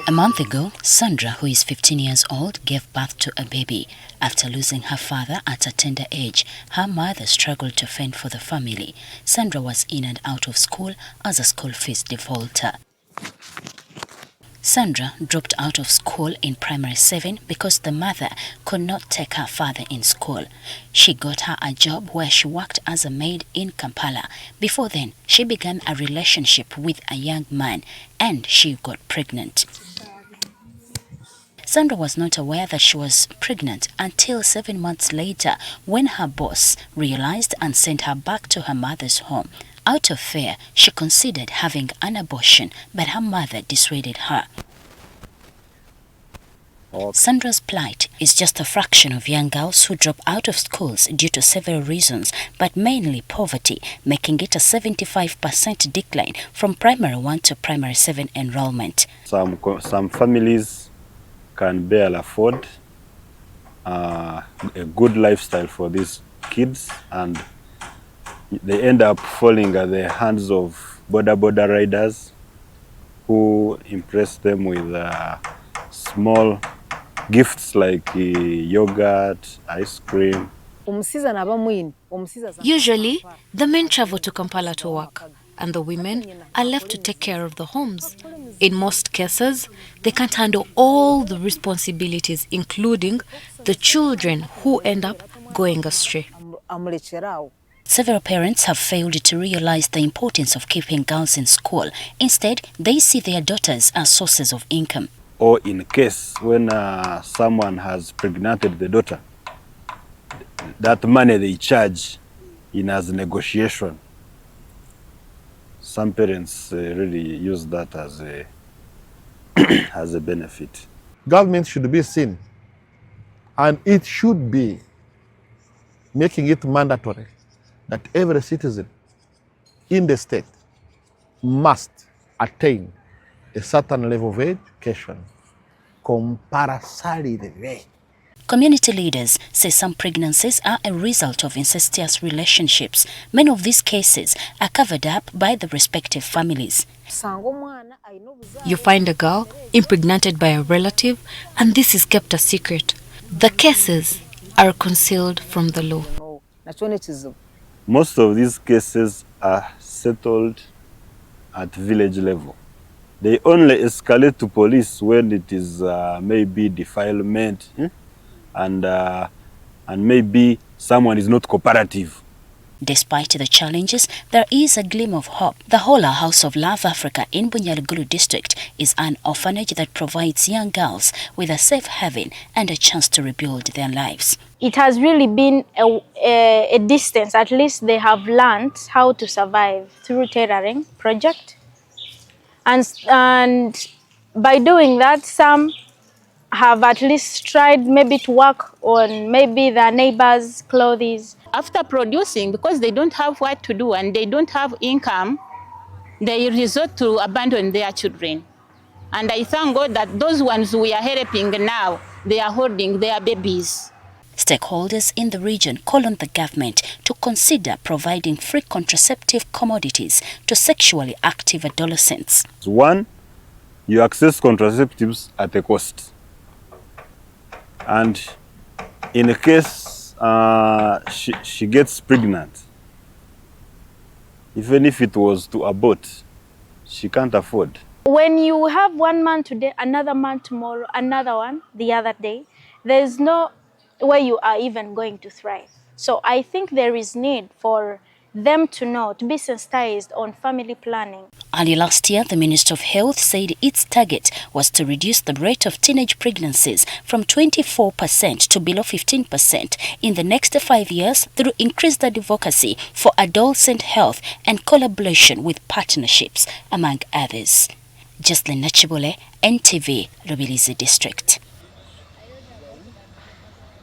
A month ago, Sandra, who is 15 years old, gave birth to a baby. After losing her father at a tender age, her mother struggled to fend for the family. Sandra was in and out of school as a school fees defaulter. Sandra dropped out of school in primary 7 because the mother could not take her father in school. She got her a job where she worked as a maid in Kampala. Before then, she began a relationship with a young man and she got pregnant. Sandra was not aware that she was pregnant until 7 months later when her boss realized and sent her back to her mother's home. Out of fear, she considered having an abortion, but her mother dissuaded her. Sandra's plight is just a fraction of young girls who drop out of schools due to several reasons, but mainly poverty, making it a 75% decline from primary 1 to primary 7 enrollment. Some families can barely afford a good lifestyle for these kids, and they end up falling at the hands of border riders who impress them with small gifts like yogurt, ice cream. Usually, the men travel to Kampala to work, and the women are left to take care of the homes. In most cases, they can't handle all the responsibilities, including the children who end up going astray. Several parents have failed to realize the importance of keeping girls in school. Instead, they see their daughters as sources of income. Or in case when someone has pregnated the daughter, that money they charge in as negotiation. Some parents really use that as a as a benefit. Government should be seen, and it should be making it mandatory that every citizen in the state must attain a certain level of education compulsorily. Community leaders say some pregnancies are a result of incestuous relationships. Many of these cases are covered up by the respective families. You find a girl impregnated by a relative, and this is kept a secret. The cases are concealed from the law. Most of these cases are settled at village level. They only escalate to police when it is maybe defilement and maybe someone is not cooperative. Despite the challenges, there is a gleam of hope. The Hola House of Love Africa in Rubirizi District is an orphanage that provides young girls with a safe haven and a chance to rebuild their lives. It has really been a distance. At least they have learned how to survive through tailoring project. And by doing that, some have at least tried maybe to work on maybe their neighbors' clothes. After producing, because they don't have what to do and they don't have income, they resort to abandon their children. And I thank God that those ones we are helping now, they are holding their babies. Stakeholders in the region call on the government to consider providing free contraceptive commodities to sexually active adolescents. One, you access contraceptives at a cost. And in a case she gets pregnant, even if it was to abort, she can't afford. When you have 1 month today, another month tomorrow, another one the other day, there's no way you are even going to thrive. So I think there is need for them to know, to be sensitized on family planning. Early last year, the Ministry of Health said its target was to reduce the rate of teenage pregnancies from 24% to below 15% in the next 5 years through increased advocacy for adolescent health and collaboration with partnerships, among others. Jocelyn Nachibule, NTV, Rubirizi District.